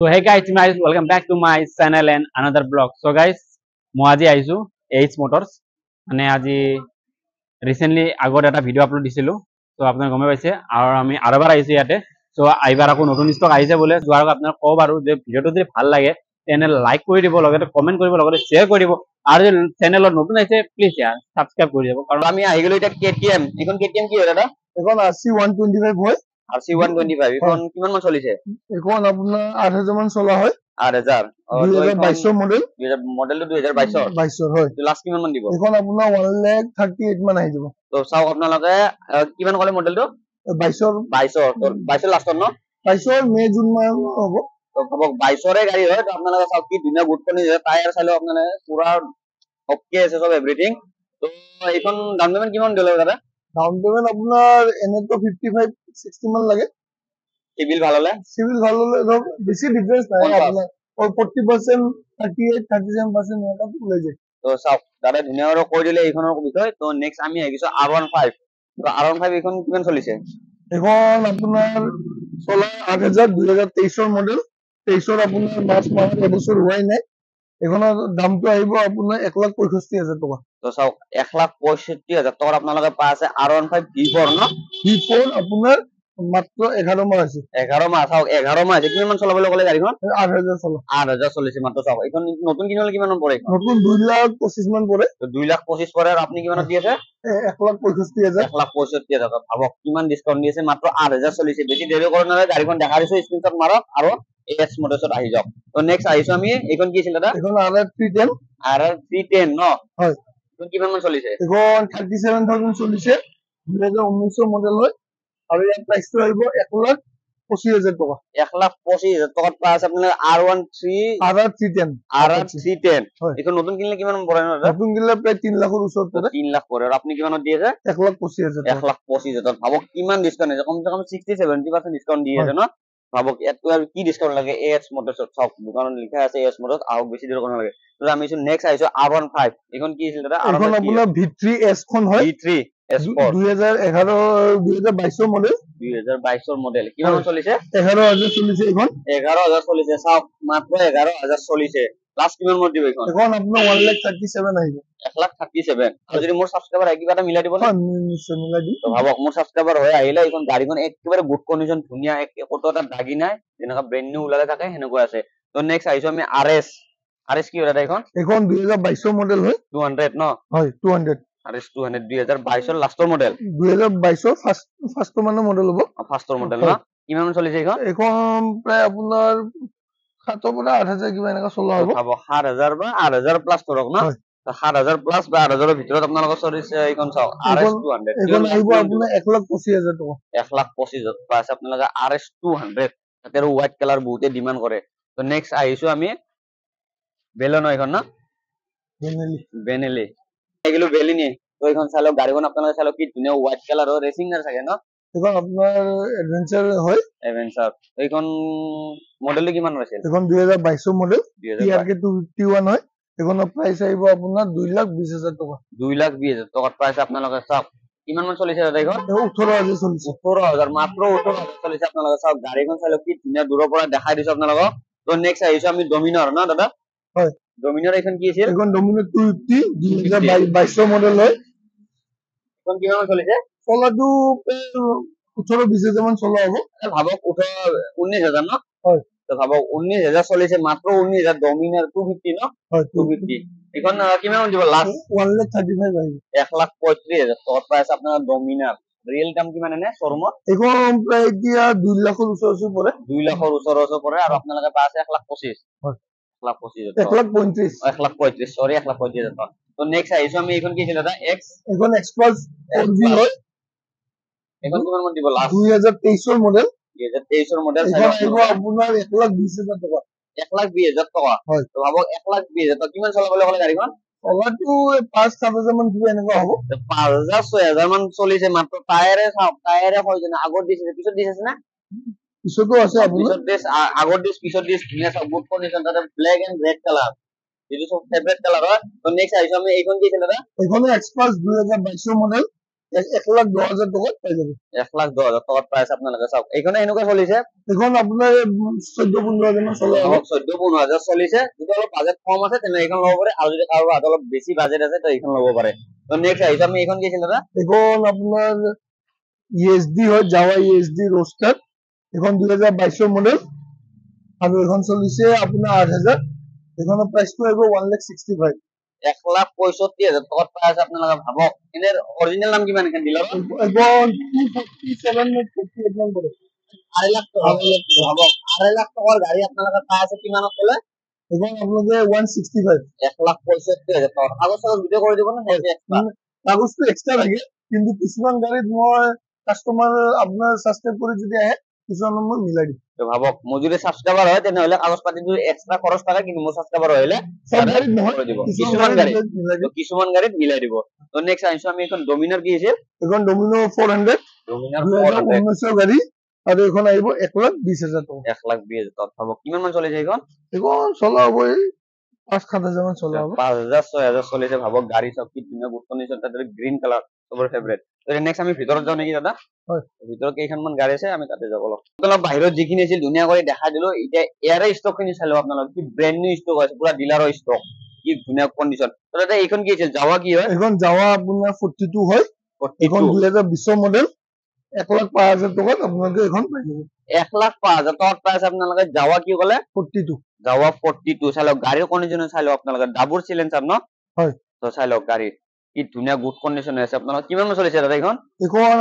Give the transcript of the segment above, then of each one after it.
So hey guys, welcome back to my channel and another blog. So guys, মই আজি আহিছো H motors মানে আজি ৰিসেন্টলি আগত এটা ভিডিঅ' আপলোড দিছিলো। তো আপোনাক গমে পাইছে আৰু আমি আৰবাৰ আহিছো ইয়াতে। সো এইবাৰ আকৌ নতুন ষ্টক আহিছে বোলে। যোৱাৰ আগত আপোনাক ক'ব বাৰু যে ভিডিঅ'টো যদি ভাল লাগে তেনে লাইক কৰি দিব, লগতে কমেন্ট কৰিব, লগতে শ্বেয়াৰ কৰি দিব, আৰু যদি চেনেলত নতুন আহিছে প্লিজ ইয়াৰ সাবস্ক্ৰাইব কৰি দিব। কাৰণ আমি আহি গলো এতিয়া কেটিএম। এখন কেটিএম কি হয় দাদা? এখন RC 125 হয়। RC 125 এখন কিমান মান চলিছে? এখন আপোনাৰ 8000 মান চলা হয়। 8000 2022 মডেল। মডেলটো 2022 22 হয়। তো লাষ্ট কিমান মান দিব? এখন আপোনাৰ 1,38,000 মান আহি যাব। তো চাওক আপোনালোকে কিমান ক'লে মডেলটো? 22 লাষ্টত ন? 22 মে জুন মান হ'ব। তো ভাবক 22ৰে গাড়ী হয়। তো আপোনালোকে চাওক কি ধুনীয়া গুড কণ্ডিশ্যন, টায়াৰ চাইলো আপোনালোকে পুৰা অকে আছে সব এভৰিথিং। তো এইখন ডাউন পেমেন্ট কিমান দিলে দাদা? ডাউন পেমেন্ট আপোনাৰ এনেতো 55-60 মান লাগে। সিবিল ভাল হলে? সিভিল ভাল হলে ধৰক বেছি ডিফাৰেন্স নাই আপোনাৰ 40%, 38-37% এনেকা ওলাই যায়। তো চাওক দাদা ধুনীয়াকৈ কৈ দিলে এইখনৰ বিষয়। তো নেক্সট আমি আহিছো R15। তো R15 এইখন কিমান চলিছে? এখন আপোনাৰ চলা 8000 2023 মডেল। 23 আপোনাৰ মাৰ্চ মাহত এবছৰ হোৱাই নাই। এখনৰ দামটো আহিব আপোনাৰ 1,65,000 টকা। তো চাওক 1,65,000 টকাত আপোনালোকে পাই আছে R15 V4 ন? V4 আপোনাৰ মাত্ৰ 11 মাহ আছে। 11 মাহ চাওক 11 মাহ আছে। কিমান মান চলাবলৈ ক'লে গাড়ীখন? 8,000 চলা। 8,000 চলিছে মাত্ৰ। চাওক এইখন নতুন কিনিলে কিমান মান পৰে? নতুন 2,25,000 মান পৰে। তো 2,25,000 পৰে আৰু আপুনি কিমানত দি আছে? 1,65,000। 1,65,000 টকা। ভাবক কিমান ডিসকাউন্ট দি আছে, মাত্ৰ 8,000 চলিছে। বেছি দেৰি কৰা নাই, গাড়ীখন দেখা দিছো, স্ক্ৰিনশ্বট মাৰক আৰু এএছ মটৰছত আহি যাওক। তো নেক্সট আহিছো আমি। এইখন কি আছিল দাদা? এখন RR310। RR310 ন? হয়। এইখন কিমান মান চলিছে? এখন 37,000 চলিছে। 2019 মডেল হয় আৰু ইয়াৰ প্ৰাইচটো আহিব 1,25,000 টকা। 1,25,000 টকাত পাই আছে আপোনাৰ RR310। RR310 এইখন নতুন কিনিলে কিমান মান পৰে দাদা? নতুন কিনিলে প্ৰায় 3 লাখৰ ওচৰত পৰে। 3 লাখ পৰে। আৰু আপুনি কিমানত দি আছে? 1,25,000 টকা। 1,25,000 টকা। ভাবক কিমান ডিসকাউন্ট আছে, কমসে কম 60-70% ডিসকাউন্ট দি আছে ন? ভাবক ইয়াত আৰু কি ডিসকাউন্ট লাগে? এএছ মটৰছত চাওক দোকানত লিখা আছে এএছ মটৰছ। আহক বেছি দেৰি কৰা নালাগে। তো আমি নেক্সট আহিছো R15। এইখন কি আছিল দাদা? এখন আপোনাৰ V3S খন হয়। V3S4 2022 model. 2022 মডেল। কিমান মান চলিছে? 11,000 চলিছে এখন। 11,000 চলিছে। চাওক মাত্ৰ 11,000 চলিছে। লাষ্ট কিমান মান দিব এইখন? এখন আপোনাৰ 1,37,000 আহিব। 1,37,000। আৰু যদি মোৰ সাবস্ক্ৰাইবাৰ হয় কিবা এটা মিলাই দিব না? নিশ্চয় মিলাই দিম। তো ভাবক মোৰ সাবস্ক্ৰাইবাৰ হৈ আহিলে এইখন গাড়ীখন একেবাৰে গুড কণ্ডিশ্যন, ধুনীয়া, ক'তো এটা দাগি নাই, যেনেকা ব্ৰেণ্ড নিউ ওলালে থাকে সেনেকুৱা আছে। তো নেক্সট আহিছো আমি RS কি হয় দাদা এইখন? এখন 2022 মডেল হয়। 200 ন? হয় 200। RS 200 2022 লাষ্টৰ মডেল। 2022 ফাৰ্ষ্ট মানৰ মডেল হ'ব। ফাৰ্ষ্টৰ মডেল ন? কিমান মান চলিছে এইখন? এখন প্ৰায় আপোনাৰ 7,000 পৰা 8,000 কিবা এনেকা চলা হ'ব। ভাবক 7,000 বা 8,000 প্লাছ ধৰক ন? 7,000 প্লাছ বা 8,000 ভিতৰত আপোনালোকৰ চলিছে এইখন চাওক RS 200। এইখন আহিব আপোনাৰ 1,25,000 টকা। 1,25,000 পাই আছে আপোনালোকে RS 200। তাতে আৰু হোৱাইট কালাৰ বহুতে ডিমান্ড কৰে। তো নেক্সট আহিছো আমি বেলেনো এইখন না? বেনেলি এগুলো বেলিনি। তো এইখন চালো গাড়ীখন আপোনালোকে চালো কি ধুনীয়া হোৱাইট কালাৰৰ ৰেচিংৰ থাকে ন? এইখন আপোনাৰ এডভেঞ্চাৰ হয়। এডভেঞ্চাৰ। এইখন মডেলটো কিমান আছিল? এইখন 2022 মডেল। TRK 251 হয়। এইখনৰ প্ৰাইস আহিব আপোনাৰ 2,20,000 টকা। 2,20,000 টকাত পাইছে আপোনালোকে। চাওক কিমান মান চলিছে দাদা এইখন? 18,000 চলিছে। 18,000 মাত্ৰ 18,000 চলিছে। আপোনালোকে চাওক গাড়ীখন চালো কি ধুনীয়া দূৰৰ পৰা দেখাই দিছো আপোনালোকক। তো নেক্সট আহিছো আমি ডমিনাৰ ন দাদা? হয়। ডমিনাৰ এইখন কি আছিল? এইখন ডমিনাৰ 250 2022 মডেল হয়। এখন কিমান মান চলিছে? চলাটো 18-20,000 মান চলা হ'ব। ভাবক 19,000 ন? হয়। তো ভাবক 19,000 চলিছে, মাত্ৰ 19,000 ডমিনাৰ 250 ন? হয় 250 এখন কিমান মান দিব লাষ্ট? 1,35,000 আহিব। 1,35,000 টকাত পাইছে আপোনাৰ ডমিনাৰ। ৰিয়েল দাম কিমান এনে শ্বৰুমত? এইখন প্ৰায় এতিয়া 2 লাখৰ ওচৰ পৰে। 2 লাখৰ ওচৰ পৰে। আৰু আপোনালোকে পাই আছে 1,25,000। হয় 1,25,000 1,35,000। 1,35,000 সৰি 1,35,000 টকা। তো নেক্সট আহিছো আমি। এইখন কি আছিল দাদা? এইখন এক্সপাল্স 4G হয়। এখন কিমান মান দিব লাষ্ট? 2023 মডেল। 2023 মডেল। এইখন আহিব আপোনাৰ 1,20,000 টকা। 1,20,000 টকা। হয়। তো ভাবক 1,20,000 টকা কিমান চলাবলৈ ক'লে গাড়ীখন? চলাটো 5-7,000 মান কিবা এনেকুৱা হ'ব। 5,000-6,000 মান চলিছে মাত্ৰ। টায়াৰে চাওক, টায়াৰে হয় যেনে আগত দিছে, পিছত দিছে না? পিছতো আছে আপোনাৰ। পিছত দিছ, আগত দিছ, পিছত দিছ, ধুনীয়া চাওক গুড কণ্ডিশ্যন। তাতে ব্লেক এণ্ড ৰেড কালাৰ, যিটো সব ফেভাৰিট কালাৰ হয়। তো নেক্সট আহিছো আমি। এইখন কি আছিল দাদা? এইখন এক্সপাল্স 2022 মডেল। 1,10,000 টকাত পাই যাব। 1,10,000 টকাত প্ৰাইচ আপোনালোকে চাওক এইখনে এনেকুৱা চলিছে এখন আপোনাৰ 14-15 মান চলা হ'ব। 14-15,000 চলিছে যদি অলপ বাজেট কম আছে তেনে এইখন ল'ব পাৰে আৰু যদি কাৰোবাৰ হাতত অলপ বেছি বাজেট আছে তো এইখন ল'ব পাৰে তো নেক্সট আহিছে আমি এইখন কি আছিল দাদা এখন আপোনাৰ ESD হয়, জাৱা ESD ৰোষ্টাৰ। এখন 2022 মডেল আৰু এখন চলিছে আপোনাৰ 8,000। এখনৰ প্ৰাইচটো আহিব 1,65,000। 1,65,000 টকাত পাই আছে আপোনালোকে ভাবক এনে অৰিজিনেল নাম কিমান এখন ডিলাৰৰ এখন 247 নে 48 মান পৰে। 2.5 লাখ টকা ভাবক 2.5 লাখ টকাৰ গাড়ী আপোনালোকে পাই আছে কিমানত ক'লে এখন আপোনালোকে 165। 1,65,000 টকা কাগজ চাগজ ভিডিঅ' কৰি দিব নে এক্সট্ৰা কাগজটো এক্সট্ৰা লাগে, কিন্তু কিছুমান গাড়ীত মই কাস্টমাৰ আপোনাৰ সাবস্ক্ৰাইব কৰি যদি আহে কিছুমান মই মিলাই দিম। তো ভাবক মোৰ যদি সাবস্ক্ৰাইবাৰ হয় তেনেহলে কাগজ পাতি যদি এক্সট্ৰা খৰচ থাকে কিন্তু মোৰ সাবস্ক্ৰাইবাৰ হলে সব গাড়ীত নহয়, কিছুমান গাড়ীত মিলাই দিব তো নেক্সট আহিছো আমি এখন ডমিনাৰ কি আছিল এখন ডমিনো 400 ডমিনাৰ 2019 গাড়ী আৰু এখন আহিব 1,20,000 টকা। 1,20,000 টকা ভাবক কিমান মান চলিছে এইখন এখন চলা হ'ব 5,000-7,000 মান চলা হ'ব। 5,000-6,000 চলিছে ভাবক গাড়ী চব কি ধুনীয়া গুড কণ্ডিশ্যন তাতে গ্ৰীণ কালাৰ চবৰ ফেভৰেট তো নেক্সট আমি ভিতৰত যাওঁ নেকি দাদা হয় ভিতৰত কেইখনমান গাড়ী আছে আমি তাতে যাব অলপ বাহিৰত যিখিনি আছিল ধুনীয়া কৰি দেখাই দিলো এতিয়া ইয়াৰে ষ্টক খিনি চাই লওক আপোনালোক কি ব্ৰেণ্ড নিউ ষ্টক আছে পুৰা ডিলাৰৰ ষ্টক কি ধুনীয়া কণ্ডিশ্যন তো দাদা এইখন কি আছিল জাৱা কি হয় এখন জাৱা আপোনাৰ 42 হয়, এখন 2020 মডেল 1,05,000 টকাত আপোনালোকে এখন পাই যাব। 1,05,000 টকাত পাই আছে আপোনালোকে জাৱা কি ক'লে 42 জাৱা 42 চাই লওক গাড়ীৰ কণ্ডিশ্যন চাই লওক আপোনালোকে ডাবল চিলিণ্ডাৰ ন হয় তো চাই লওক গাড়ী কি ধুনীয়া গুড কণ্ডিশ্যন আছে আপোনালোক কিমান মান চলিছে দাদা এইখন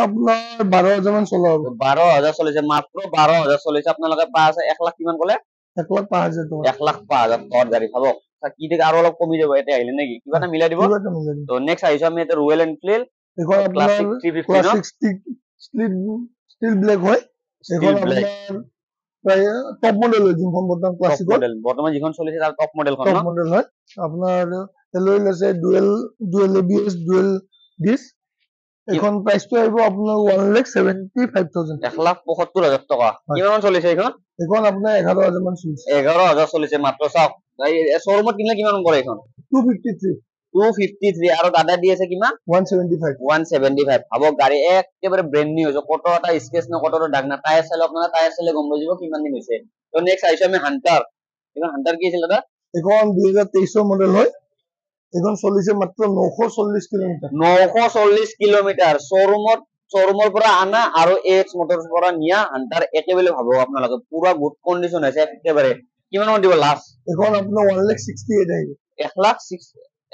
আপোনাৰ 12,000 মান চলা হ'ব। 12,000 চলিছে মাত্ৰ 12,000 চলিছে আপোনালোকে পাই আছে 1 লাখ কিমান ক'লে 1,05,000 টকা 1,05,000 টকাত গাড়ী ভাবক কি থেকে আৰু অলপ কমি যাব এতিয়া আহিলে নেকি কিবা এটা মিলাই দিব তো নেক্সট আহিছো আমি এটা ৰয়েল এনফিল্ড এখন ক্লাছিক 350 ষ্টিল ব্লেক হয়। এখন আপোনাৰ প্ৰায় টপ মডেল হয়, যোনখন বৰ্তমান ক্লাছিক মডেল বৰ্তমান যিখন চলিছে তাৰ টপ মডেলখন টপ মডেল হয়। আপোনাৰ এলয়েল আছে, ডুৱেল ABS, ডুৱেল ডিস্ক। এখন প্ৰাইচটো আহিব আপোনাৰ 1,75,000। 1,75,000 টকা কিমান মান চলিছে এইখন এখন আপোনাৰ 11,000 মান চলিছে। 11,000 চলিছে মাত্ৰ চাওক শ্বৰুমত কিনিলে কিমান মান পৰে এইখন 253 আৰু দাদা দি আছে কিমান 175 ভাবক গাড়ী একেবাৰে ব্ৰেণ্ড নিউ হৈছে কত এটা স্কেচ ন কত এটা দাগ না টায়াৰ চাইলে আপোনালোকে টায়াৰ চাইলে গম পাই যাব কিমান দিন হৈছে তো নেক্সট আহিছো আমি হান্টাৰ এইখন হান্টাৰ কি আছিল দাদা এখন 2023 মডেল হয়। এখন চলিছে মাত্ৰ 940 কিলোমিটাৰ 940 কিলোমিটাৰ শ্বৰুমৰ পৰা আনা আৰু এক্স মটৰছ পৰা নিয়া হান্টাৰ একেবাৰে ভাবক আপোনালোকে পুৰা গুড কণ্ডিশ্যন আছে একেবাৰে কিমান মান দিব লাষ্ট এখন আপোনাৰ 1,68,000 আহিব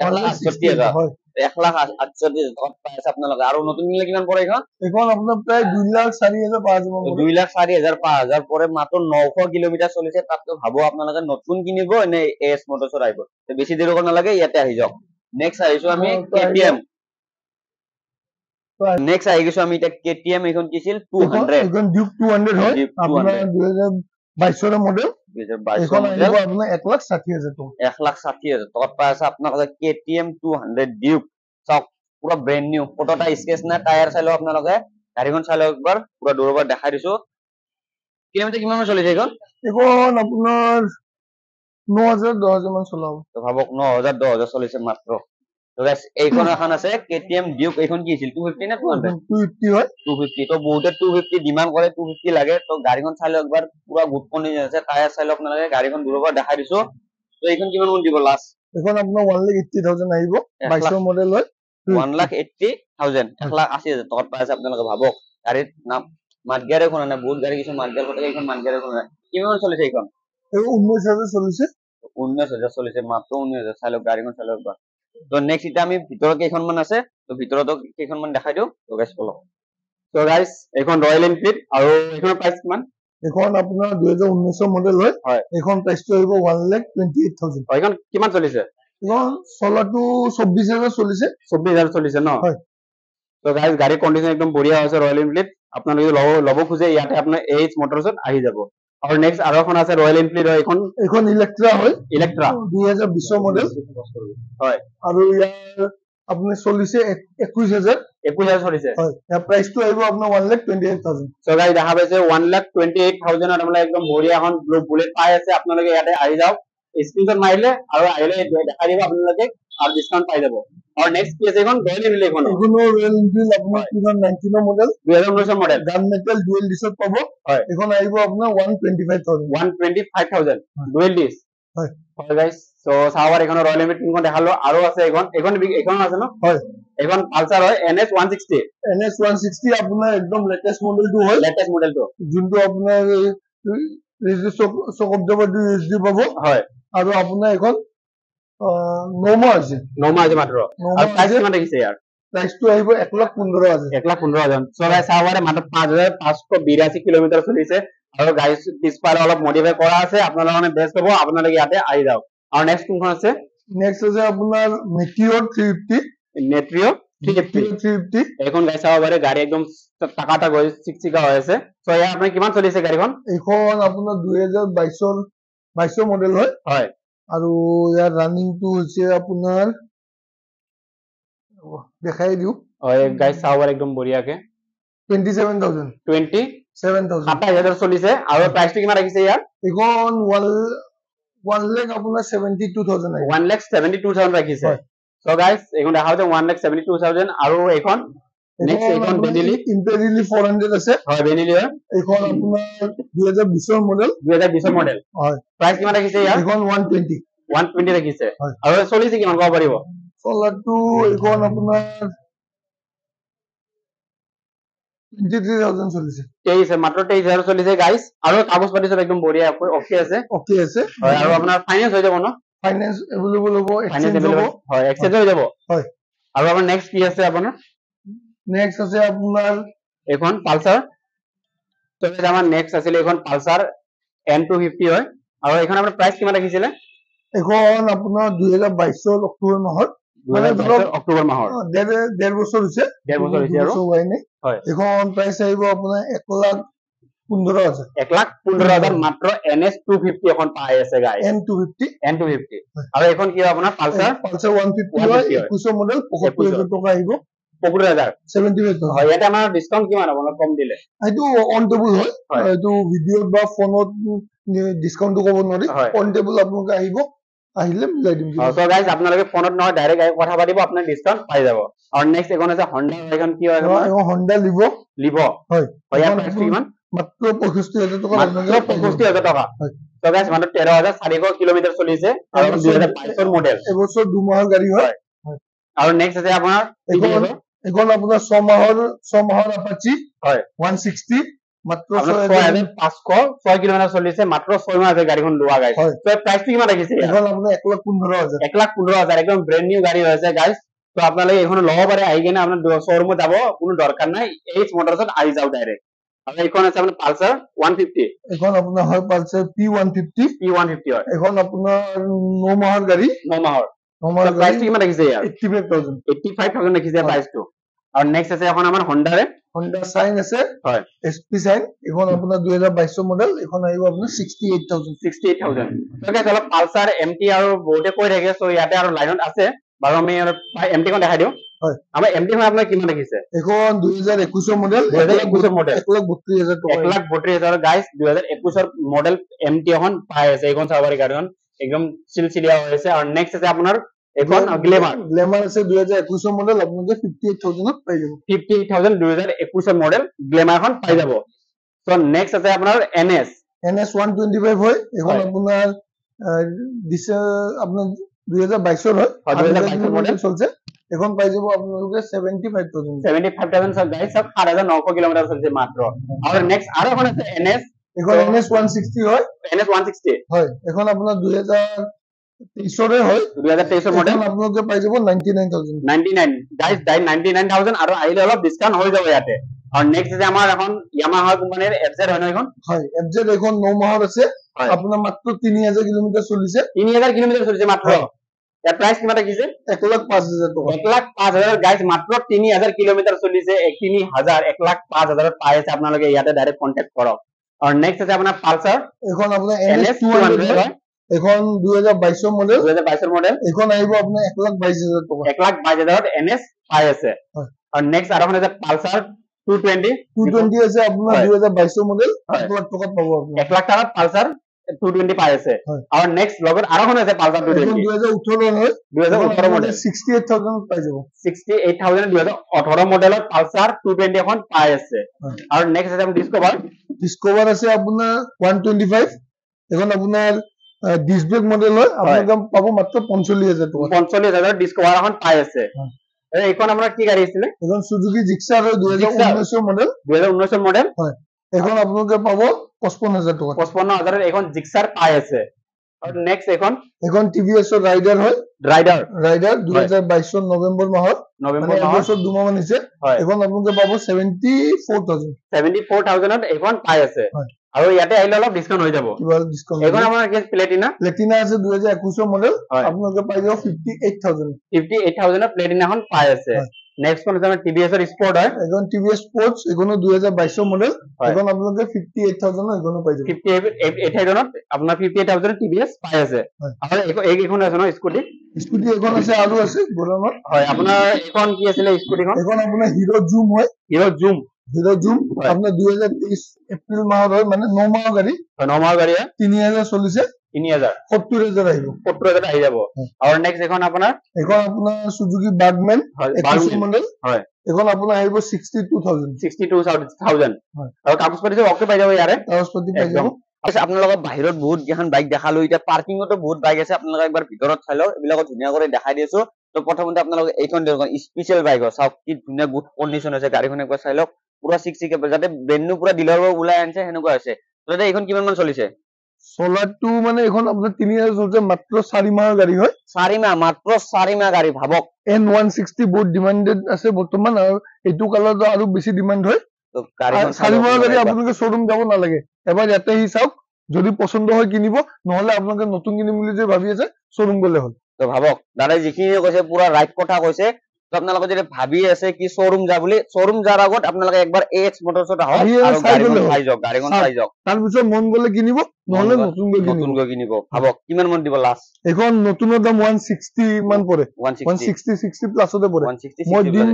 1,68,000 হয় 1,68,000 টকাত পাই আছে আপোনালোকে আৰু নতুন কিনিলে কিমান পৰে এখন আপোনাৰ প্ৰায় 2,04,000 2,04,000 পৰে মাত্ৰ 900 কিলোমিটাৰ চলিছে তাততো ভাবো আপোনালোকে নতুন কিনিব নে এছ মটৰছৰ আহিব বেছি দেৰি কৰিব নালাগে ইয়াতে আহি যাওক নেক্সট আহিছো আমি KTM নেক্সট আহি গৈছো আমি এতিয়া KTM এইখন কি আছিল 200 এখন ডিউক 200 হয় আপোনাৰ 2022 মডেল এখন আহিব আপোনাৰ 1,60,000 টকা 1,60,000 টকাত পাই আছে আপোনালোকে KTM 200 ডিউক চাওক পুৰা ব্ৰেণ্ড নিউ কতটা স্কেচ না টায়াৰ চাই লওক আপোনালোকে গাড়ীখন চাই লওক একবাৰ পুৰা দূৰৰ পৰা দেখাই দিছো কিলোমিটাৰ কিমান মান চলিছে এইখন আপোনাৰ 9,000-10,000 মান চলাব তো ভাবক 9,000-10,000 চলিছে মাত্ৰ তো গাইস এইখন এখন আছে KTM ডিউক এইখন কি আছিল 250 না 250 হয় 250 তো বহুতে 250 ডিমান্ড কৰে 250 লাগে তো গাড়ীখন চাই লওক একবাৰ পুৰা গুড কণ্ডিশ্যন আছে টায়াৰ চাই লওক আপোনালোকে গাড়ীখন দূৰৰ পৰা দেখাই দিছো তো এইখন কিমান মান দিব লাষ্ট এখন আপোনাৰ 1,80,000 আহিব 22 মডেল হয় 1,80,000 1,80,000 টকাত পাই আছে আপোনালোকে ভাবক গাড়ীৰ নাম মাৰ্গেৰে কোন নাই বহুত গাড়ী কিছু মাৰ্গেৰ কথা এইখন মাৰ্গেৰে কোন নাই কিমান চলিছে এইখন 19,000 চলিছে 19,000 চলিছে মাত্ৰ 19,000 চাই লওক গাড়ীখন চাই লওক একবাৰ তো নেক্সট এটা আমি ভিতৰত কেইখনমান আছে তো ভিতৰত কেইখনমান দেখাই দিও তো গাইস বলক তো গাইস এইখন ৰয়েল এনফিল্ড আৰু এইখনৰ প্ৰাইস কিমান এখন আপোনাৰ 2019 মডেল হয় এখন প্ৰাইসটো আহিব 1,28,000 এইখন কিমান চলিছে এখন চলাটো 24,000 চলিছে 24,000 চলিছে ন হয় তো গাইস গাড়ীৰ কণ্ডিশ্যন একদম বঢ়িয়া আছে ৰয়েল এনফিল্ড আপোনালোকে ল'ব খুজে ইয়াতে আপোনাৰ এইচ মটৰছত আহি যাব আৰু নেক্সট আৰু এখন আছে ৰয়েল এনফিল্ড এইখন ইলেক্ট্ৰা হয় ইলেক্ট্ৰা 2020 মডেল হয় আৰু ইয়াৰ আপুনি চলিছে 21,000 চলিছে হয় ইয়াৰ প্ৰাইসটো আহিব আপোনাৰ 1,28,000 সো গাইস দেখা পাইছে 1,28,000 ত আপোনালোকে একদম বঢ়িয়া এখন বুলেট পাই আছে আপোনালোকে ইয়াতে আহি যাওক স্ক্ৰিনশ্বট মাৰিলে আৰু আহিলে দেখাই দিব আপোনালোকে আৰু ডিসকাউন্ট পাই যাব আৰু নেক্সট কি আছে এখন ৰয়েল এনফিল্ড এখন এখনো ৰয়েল এনফিল্ড আপোনাৰ 2019 মডেল 2019 মডেল গান মেটেল ডুৱেল ডিস্কত পাব হয় এখন আহিব আপোনাৰ 125000 125,000 ডুৱেল ডিস্ক হয় হয় গাইস সো সাৱাৰ এখন ৰয়েল এনফিল্ড কিনখন দেখালো আৰু আছে এখন আছে ন হয় এখন পালসাৰ হয় NS 160 NS 160 আপোনাৰ একদম লেটেষ্ট মডেলটো হয় লেটেষ্ট মডেলটো যোনটো আপোনাৰ চকবজাবৰ USD পাব হয় আৰু আপোনাৰ এখন নমা আছে মাত্ৰ আৰু প্ৰাইস কিমান দেখিছে ইয়াৰ প্ৰাইসটো আহিব 1,15,000 1,15,000 সো গাইস সাৱাৰে মাত্ৰ 5,582 কিলোমিটাৰ চলিছে আৰু গাইস ডিসপ্লে অলপ মডিফাই কৰা আছে আপোনালোকে বেষ্ট হ'ব আপোনালোকে ইয়াতে আহি যাওক আৰু নেক্সট কোনখন আছে নেক্সট আছে আপোনাৰ মেটিঅৰ 350 নেট্ৰিও 350 এখন গাইস সাৱাৰে গাড়ী একদম টাকাটা গৈ চিকচিকা হৈ আছে সো ইয়াৰ আপুনি কিমান চলিছে গাড়ীখন এখন আপোনাৰ 2022 মডেল হয় হয় আৰু ইয়াৰ ৰানিংটো হৈছে আপোনাৰ দেখাই দিও হয় গাইস সাৱাৰ একদম বঢ়িয়াকে 27,000 27,000 চলিছে আৰু প্ৰাইসটো কিমান ৰাখিছে ইয়াৰ এখন 1 লাখ আপোনাৰ 72,000 আহিব 1,72,000 ৰাখিছে সো গাইস এখন দেখা হৈছে 1,72,000 আৰু এখন নেক্সট এখন বেনিলি ইম্পেৰিয়েলি 400 আছে হয় বেনিলি হয় এখন আপোনাৰ 2020 মডেল মডেল হয় প্ৰাইস কিমান ৰাখিছে ইয়াৰ এখন 120 ৰাখিছে হয়। আৰু চলিছে কিমান ক'ব পাৰিব চলাৰটো এখন আপোনাৰ 23,000 চলিছে 23 মাত্ৰ 23,000 চলিছে গাইস আৰু কাগজ পাতি সব একদম বঢ়িয়া ওকে আছে হয় আৰু আপোনাৰ ফাইনান্স হৈ যাব ন ফাইনান্স এভেইলেবল হ'ব ফাইনান্স এক্সচেঞ্জ হ'ব হয় এক্সচেঞ্জ হৈ যাব হয় আৰু আপোনাৰ নেক্সট কি আছে আপোনাৰ নেক্সট আছে আপোনাৰ এখন পালসাৰ তো আমাৰ নেক্সট আছিল এখন পালসাৰ N250 হয় আৰু এখন আপোনাৰ প্ৰাইস কিমান ৰাখিছিলে এখন আপোনাৰ 2022 অক্টোবৰ মাহৰ মানে ধৰক অক্টোবৰ মাহৰ ডেৰ বছৰ হৈছে আৰু হোৱাই নাই হয় এখন প্ৰাইস আহিব আপোনাৰ 1,15,000 1,15,000 মাত্ৰ NS 250 এখন পাই আছে গাইস N250 আৰু এখন কি আপোনাৰ পালসাৰ 150 হয় 21 মডেল 75,000 টকা আহিব 75,000 হয় এটা আমাৰ ডিসকাউন্ট কিমান হ'ব অলপ কম দিলে এইটো অন টেবল হয় এইটো ভিডিঅ'ত বা ফোনত ডিসকাউন্টটো ক'ব নোৱাৰি অন টেবল আপোনালোকে আহিলে মিলাই দিম সো গাইস আপোনালোকে ফোনত নহয় ডাইৰেক্ট কথা পাতিব আপোনাৰ ডিসকাউন্ট পাই যাব আৰু নেক্সট এখন আছে Honda এখন কি হয় Honda লিভ হয় ইয়াৰ প্ৰাইস কিমান মাত্ৰ 65,000 টকা মাত্ৰ 65,000 টকা সো গাইস মাত্ৰ 13,400 কিলোমিটাৰ চলিছে আৰু 2022 মডেল এবছৰ 2 মাহৰ গাড়ী হয় আৰু নেক্সট আছে আপোনাৰ এখন আপোনাৰ 6 মাহৰ আপাচি হয় 160 মাত্ৰ 6,506 কিলোমিটাৰ চলিছে মাত্ৰ 6 মাহ আছে গাড়ীখন লোৱা গাইস তো প্ৰাইসটো কিমান ৰাখিছে এখন আপোনাৰ 1,15,000 1,15,000 একদম ব্ৰ্যান্ড নিউ গাড়ী হৈছে গাইস তো আপোনালোকে এখন ল'ব পাৰে আহি কিনে আপোনাৰ শ্বৰুমত যাব কোনো দৰকাৰ নাই এইচ মোটৰছত আহি যাও ডাইৰেক্ট আৰু এখন আছে আপোনাৰ পালসাৰ 150 এখন আপোনাৰ হয় পালসাৰ P150 হয় এখন আপোনাৰ 9 মাহৰ গাড়ী 9 মাহৰ প্ৰাইসটো কিমান ৰাখিছে ইয়াৰ 85,000 ৰাখিছে প্ৰাইসটো আৰু নেক্সট আছে এখন আমাৰ Honda Shine আছে হয় SP Shine এখন আপোনাৰ 2022 মডেল এখন আহিব আপোনাৰ 68,000 তো গাইস অলপ পালসাৰ MT আৰু বহুতে কৈ থাকে সো ইয়াতে আৰু লাইনত আছে বাৰু আমি MT খন দেখাই দিও হয় আমাৰ MT খন আপোনাৰ কিমান ৰাখিছে এখন 2021 মডেল 1,32,000 টকা 1,32,000 গাইস 2021 মডেল MT এখন পাই আছে এইখন চাবাৰি গাড়ীখন একদম চিলচিলিয়া হৈ আছে আৰু নেক্সট আছে আপোনাৰ এখন গ্লেমাৰ আছে 2021 মডেল আপোনালোকে 58,000 পাই যাব 58,000 2021 মডেল গ্লেমাৰখন পাই যাব সো নেক্সট আছে আপোনাৰ NS 125 হয় এখন আপোনাৰ আপোনাৰ 2022 হয় 2022 মডেল চলছে এখন পাই যাব আপোনালোকে 75,000 গাইস সব 7,900 কিলোমিটার চলছে মাত্ৰ আৰু নেক্সট আৰু এখন আছে NS এখন NS 160 হয় NS 160 হয় এখন আপোনাৰ 2023 হয় 2023 মডেল আপোনালোকে পাই যাব 99,000 গাইস 99,000 আৰু আহিলে অলপ ডিসকাউন্ট হৈ যাব ইয়াতে আৰু নেক্সট আছে আমাৰ এখন Yamaha কোম্পানীৰ FZ হয় ন এখন হয় FZ এখন 9 মাহৰ আছে আপোনাৰ মাত্ৰ 3,000 কিলোমিটাৰ চলিছে 3,000 কিলোমিটাৰ চলিছে মাত্ৰ ইয়াৰ প্ৰাইস কিমান ৰাখিছে 1,05,000 টকা 1,05,000 গাইস মাত্ৰ 3,000 কিলোমিটাৰ চলিছে 1,05,000 পাই আছে আপোনালোকে ইয়াতে ডাইৰেক্ট কন্টাক্ট কৰক আৰু নেক্সট আছে আপোনাৰ পালসাৰ এখন আপোনাৰ NS 200 হয় এখন 2022 মডেল এখন আহিব আপোনাৰ 1,22,000 টকা 1,22,000 NS পাই আছে আৰু নেক্সট আৰু এখন আছে পালসাৰ 220 আছে আপোনাৰ 2022 মডেল 1 লাখ টকাত পাব আপুনি 1 লাখ টকাত পালসাৰ 220 পাই আছে আৰু নেক্সট লগত আৰু এখন আছে পালচাৰ 220 2018 হয় 2018 মডেল 68000 পাই যাব 68000 2018 মডেলৰ পালচাৰ 220 এখন পাই আছে আৰু নেক্সট আছে ডিস্কভাৰ আছে আপোনাৰ 125 এখন আপোনাৰ ডিস্ক ব্ৰেক মডেল হয় আপোনাক পাব মাত্ৰ 45000 টকা 45000 ডিস্কভাৰ এখন পাই আছে এইখন আপোনাৰ কি গাড়ী আছিল এখন সুজুকি জিক্সাৰ 2019 মডেল 2019 মডেল হয় এখন আপোনালোকে পাব 55000 টকা 55000 ৰ এখন জিক্সাৰ পাই আছে আৰু নেক্সট এখন টিভিএছ ৰাইডাৰ হয় ৰাইডাৰ 2022 নৱেম্বৰ মাহৰ এবছৰ দুমাহ মান হৈছে এখন আপোনালোকে পাব 74000 ত এখন পাই আছে আৰু ইয়াতে আহিলে অলপ ডিসকাউন্ট হৈ যাব এখন আমাৰ কি প্লেটিনা আছে 2021 মডেল আপোনালোকে পাই যাব 58000 ৰ প্লেটিনা এখন পাই আছে নেক্সট কোন আছে টিভিএছ ৰ স্পৰ্ট হয় এখন টিভিএছ স্পৰ্টছ এখনো 2022 মডেল এখন আপোনালোকে 58000 ৰ এখনো পাই যাব 58000 ত আপোনাৰ 58000 টিভিএছ পাই আছে আৰু এইখন আছে ন স্কুটি এখন আছে আৰু আছে গৰমত হয় আপোনাৰ এখন কি আছিল স্কুটিখন এখন আপোনাৰ হিৰো জুম হয় হিৰো জুম আপোনাৰ 2023 এপ্ৰিল মাহৰ হয় মানে 9 মাহৰ গাড়ী 9 মাহৰ গাড়ী 3000 চলিছে 70000 আহিব 70000 আহি যাব আৰু নেক্সট এখন আপোনাৰ সুজুকি বাগমেন 21 মডেল হয় এখন আপোনাৰ আহিব 62000 আৰু কাগজ পাতি সব অকে পাই যাব ইয়াৰে কাগজ পাতি পাই যাব আপোনালোকক বাহিৰত বহুত গেখান বাইক দেখালো এতিয়া পাৰ্কিংতো বহুত বাইক আছে আপোনালোকে একবাৰ ভিতৰত চাই লওক এবিলাকত ধুনীয়া কৰি দেখাই দিছো তো প্ৰথমতে আপোনালোকে এইখন দেখুন স্পেশাল বাইক হয় চাওক কি ধুনীয়া গুড কন্ডিশন আছে গাড়ীখন একবাৰ চাই লওক পুৰা 6 কেবল যাতে ব্ৰেন্ড নিউ পুৰা ডিলাৰৰ পৰা ওলাই আনছে হেনেকুৱা আছে তো এইখন কিমান মান চলিছে সোলাৰটো মানে এখন আপোনাৰ 3000 চলছে মাত্ৰ 4 মাহৰ গাড়ী হয় 4 মাহ মাত্ৰ 4 মাহ গাড়ী ভাবক N160 বহুত ডিমান্ডেড আছে বৰ্তমান আৰু এইটো কালাৰটো আৰু বেছি ডিমান্ড হয় তো গাড়ীখন 4 মাহৰ গাড়ী আপোনালোকে শ্বৰুম যাব নালাগে এবাৰ ইয়াতে হি চাওক যদি পছন্দ হয় কিনিব নহলে আপোনালোকে নতুন কিনিম বুলি যে ভাবি আছে শ্বৰুম গলে হ'ল তো ভাবক দাদা যিখিনি কৈছে পুৰা ৰাইট কথা কৈছে তো আপোনালোকে যদি ভাবি আছে কি শ্বৰুম যা বুলি শ্বৰুম যাৰ আগত আপোনালোকে একবাৰ AX মোটৰছত আহক আৰু গাড়ীখন চাই যাওক তাৰ পিছত মন গলে কিনিব নহলে নতুন কিনিব ভাবক কিমান মন দিব লাষ্ট এখন নতুনৰ দাম 160 মান পৰে 160 প্লাছতে পৰে মই দিন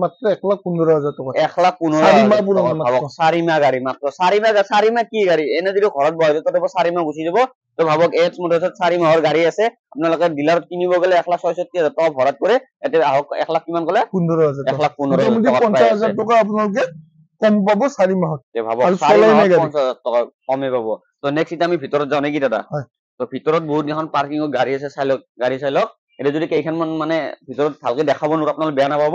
মাত্ৰ 1,15,000 টকা 1,15,000 ভাবক 4 মাহ গাড়ী মাত্ৰ 4 মাহ কি গাড়ী এনে যদি ঘৰত বহাই তো 4 মাহ গুচি যাব তো ভাবক AX মোটৰছত 4 মাহৰ গাড়ী আছে আপোনালোকে ডিলাৰত কিনিব গলে 1,66,000 টকা ভৰাত কৰে এতে আহক 1 লাখ কিমান গলে 15,000 1,15,000 টকা আপোনালোকে কম পাব 4 মাহত ভাবক 4 মাহত 50,000 টকা কমে পাব তো নেক্সট এটা আমি ভিতৰত যাও নেকি দাদা তো ভিতৰত বহুত এখন পাৰ্কিংৰ গাড়ী আছে গাড়ী চাই লওক এটা যদি কেইখন মানে ভিতৰত ভালকে দেখাব নোৱাৰো আপোনালোকে বেয়া নাপাব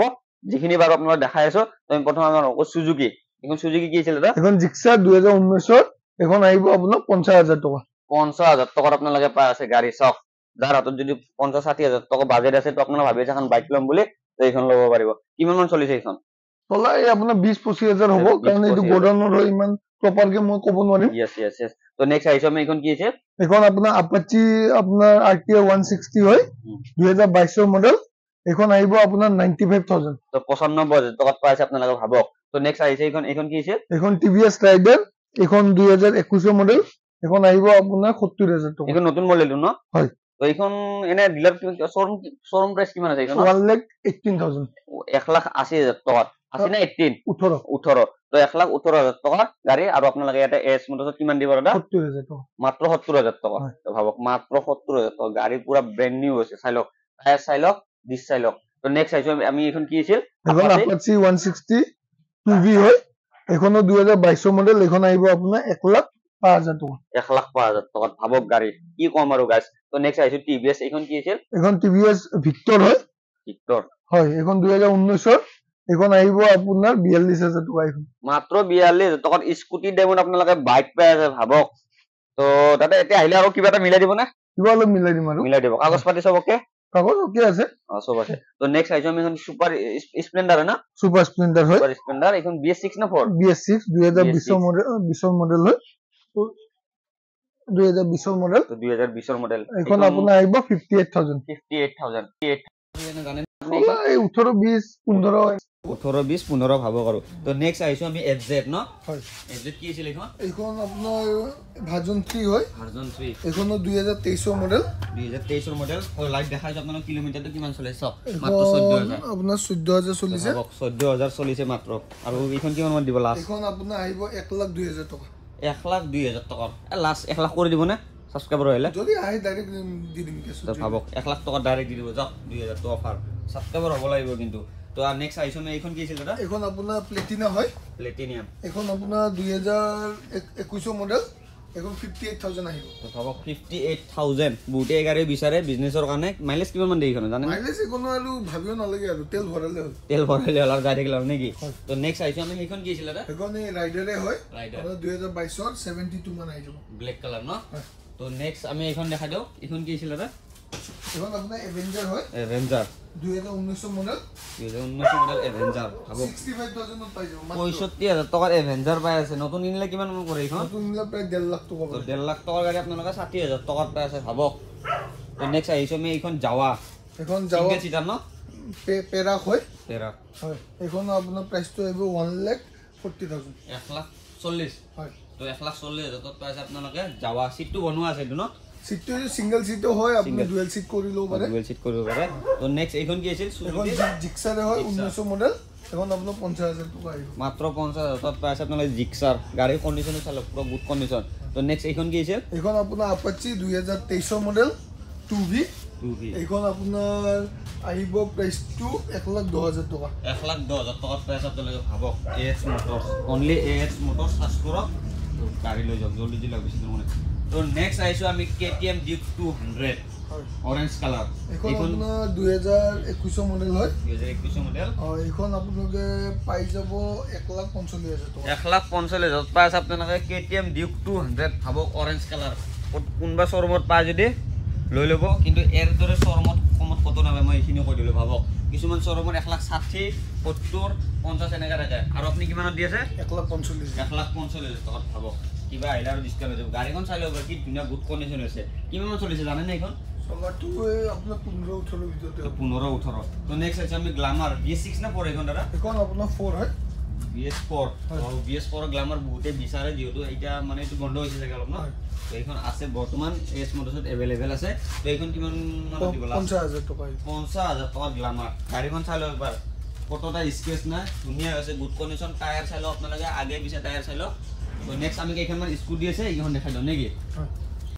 যিখিনি বাৰু আপোনালোকে দেখাই আছো তো আমি প্ৰথম আমাৰ সুজুকি এখন সুজুকি কি আছিল দাদা এখন জিক্সাৰ 2019 এখন আহিব আপোনাৰ 50000 টকা 50000 টকাত আপোনালোকে পাই আছে গাড়ী চাওক যাৰ হাতত যদি 50-60,000 টকা বাজেট আছে তো আপোনালোকে ভাবি আছে এখন বাইক ল'ম বুলি তো এইখন ল'ব পাৰিব কিমান মান চলিছে এইখন তলা এই আপোনাৰ 20-25,000 হ'ব কাৰণ এইটো গোডাউনৰ হয় ইমান প্ৰপাৰকে মই ক'ব নোৱাৰিম yes তো নেক্সট আহিছে আমি এইখন কি আছে এখন আপোনাৰ আপাচি আপোনাৰ RTR 160 হয় 2022 মডেল এখন আহিব আপোনাৰ 95000 তো 95,000 টকাত পাই আছে আপোনালোকে ভাবক তো নেক্সট আহিছে এইখন কি আছে এখন TVS ৰাইডাৰ এখন 2021 মডেল এখন আহিব আপোনাৰ 70000 টকা এইখন নতুন মডেলটো ন হয় তো এইখন এনে ডিলাৰ শোরুম প্রাইস কিমান আছে এইখন 1,18,000 1,80,000 টকা আছে না 18 তো 1,18,000 টকা গাড়ী আৰু আপোনালোকে ইয়াতে এস মোটৰছত কিমান দিব দাদা 70000 টকা মাত্ৰ 70000 টকা তো ভাবক মাত্ৰ 70000 টকা গাড়ী পুৰা ব্ৰ্যান্ড নিউ আছে চাই লওক টায়াৰ চাই লওক ডিস চাই লওক তো নেক্সট আহিছো আমি এইখন কি আছিল এখন আপাচি 160 2V হয় এখনো 2022 মডেল এখন আহিব আপোনাৰ 1,05,000 টকা 1,05,000 টকাত ভাবক গাড়ী কি কম আৰু গাইস তো নেক্সট আহিছো TVS এইখন কি আছিল এখন TVS ভিক্টৰ হয় এখন 2019 এখন আহিব আপোনাৰ 42,000 টকা এখন মাত্ৰ 42,000 টকাত স্কুটি ডেমন আপোনালোকে বাইক পাই আছে ভাবক তো দাদা এতিয়া আহিলে আৰু কিবা এটা মিলাই দিব না কিবা অলপ মিলাই দিম আৰু মিলাই দিব কাগজ পাতি সব ওকে কাগজ ওকে আছে সব আছে তো নেক্সট আহিছো আমি এখন সুপার স্প্লেন্ডার না সুপার স্প্লেন্ডার হয় সুপার স্প্লেন্ডার এখন BS6 না 4 BS6 2020 মডেল 20 মডেল হয় 2020 মডেল তো 2020 মডেল এখন আপোনাৰ আহিব 58,000 জানেন এই 18-20-15 ভাবক আৰু তো নেক্সট আহিছো আমি FZ ন হয় FZ কি আছিল এখন আপোনাৰ ভাৰ্জন 3 হয় ভাৰ্জন 3 এখনো 2023 মডেল 2023 মডেল আৰু লাইভ দেখাইছো আপোনাক কিলোমিটাৰটো কিমান চলে সব মাত্ৰ 14000 আপোনাৰ 14000 চলিছে 14000 চলিছে মাত্ৰ আৰু এইখন কিমান মান দিব লাষ্ট এখন আপোনাৰ আহিব 1,02,000 টকা 1,02,000 টকা লাষ্ট 1 লাখ কৰি দিব না সাবস্ক্রাইবার হইলে যদি আহে ডাইরেক্ট দি দিম কেছ তো ভাবক 1 লাখ টাকা ডাইরেক্ট দি দিব যাওক 2,000 তো অফার সাবস্ক্রাইবার হ'ব লাগিব কিন্তু তো আর নেক্সট আইছো মে এইখন কি ছিল দাদা এখন আপোনাৰ প্লেটিনা হয় প্লেটিনিয়াম এখন আপোনাৰ 2021 মডেল এখন 58000 আহিব তো ভাবক 58000 বুটে গাড়ী বিচাৰে বিজনেছৰ কাৰণে মাইলেজ কিমান মান দেই এখন জানেন মাইলেজ কোনো আৰু ভাবিও নালাগে আৰু তেল ভৰালে হ'ল আর গাড়ী গেল নেকি তো নেক্সট আইছো আমি এইখন কি ছিল দাদা এখন এই ৰাইডাৰে হয় ৰাইডাৰ 2022 ৰ 72 মান আহি যাব ব্ল্যাক কালার ন তো নেক্সট আমি এইখন দেখা দিও এইখন কি ছিল দাদা এখন আপোনাৰ এভেঞ্জার হয় এভেঞ্জার 2019 মডেল 2019 মডেল এভেঞ্জার ভাবক 65000 ত পাই যাব 65000 টাকার এভেঞ্জার পাই আছে নতুন কিনলে কিমান মান পৰে এইখন নতুন নিলে প্ৰায় 1.5 লাখ টকা তো 1.5 লাখ টাকার গাড়ী আপোনালোকে 60000 টাকাত পাই আছে ভাবক তো নেক্সট আইছো আমি এইখন যাওয়া এখন যাওয়া সিঙ্গেল সিটার ন পেৰাক হয় তেৰা হয় এখন আপোনাৰ প্ৰাইচটো আহিব 1,40,000 1,40,000 হয় তো 1,40,000 টাকাত পাই আছে আপোনালোকে যাওয়া সিটটো বনোৱা আছে এইটো ন সিটটো সিঙ্গেল সিট হয় আপনি ডুয়াল সিট কৰি লও পাৰে ডুৱেল সিট কৰিব পাৰে তো নেক্সট এইখন কি আছিল এখন জিক্সাৰে হয় 1900 মডেল এখন আপোনাৰ 50000 টকা আহিব মাত্ৰ 50000 টাকাত পাই আছে আপোনালোকে জিক্সাৰ গাড়ী কন্ডিশন চালক পুৰা গুড কন্ডিশন তো নেক্সট এইখন কি আছিল এখন আপোনাৰ আপাচি 2023 মডেল 2V এইখন আপোনাৰ আহিব প্ৰাইচটো 1,10,000 টকা 1,10,000 টাকাত পাই আছে আপোনালোকে ভাবক AX মোটৰছ অনলি AX মোটৰছ সাৰ্চ কৰক গাড়ী লৈ যাওক জলদি জলদি বেছি দূৰ মানে তো নেক্সট আইছো আমি KTM Duke 200 অৰেঞ্জ কালাৰ এখন আপোনাৰ 2021 মডেল হয় 2021 মডেল এখন আপোনালোকে পাই যাব 1,45,000 টকা 1,45,000 পাই আছে আপোনালোকে KTM Duke 200 ভাবক অরেঞ্জ কালার কোনবা শোরুমত পায় যদি লৈ লব কিন্তু এর দৰে শোরুমত কমত কত নাবে মই এইখিনি কৈ দিলো ভাবক কিছুমান শোরুমত 1,60,000 70 50 এনেকা থাকে আৰু আপুনি কিমানত দি আছে 1,45,000 টাকাত ভাবক কিবা আহিলে আৰু ডিসকাউন্ট হৈ যাব গাড়ীখন চাই লব কি ধুনীয়া গুড কন্ডিশন হৈছে কিমান চলিছে জানেন না এইখন চলাটো আপোনাৰ 15-18 ভিতৰতে 15-18 তো নেক্সট আছে আমি গ্ল্যামাৰ BS6 না পৰে এখন দাদা এখন আপোনাৰ 4 হয় BS4 আৰু BS4 গ্ল্যামাৰ বহুতে বিচাৰে যেহেতু এটা মানে এইটো বন্ধ হৈছে জায়গা অলপ না তো এইখন আছে বৰ্তমান এস মোটৰছত अवेलेबल আছে তো এইখন কিমান মান দিব লাষ্ট 50,000 টকা 50,000 টাকা গ্ল্যামার গাড়ীখন চাই লওক এবাৰ কতটা স্কেচ না ধুনীয়া আছে গুড কন্ডিশন টায়ার চাই লওক আপোনালোকে আগে পিছে টায়ার চাই লওক তো নেক্সট আমি কেইখনমান স্কুটি আছে এইখন দেখাই দিওঁ নেকি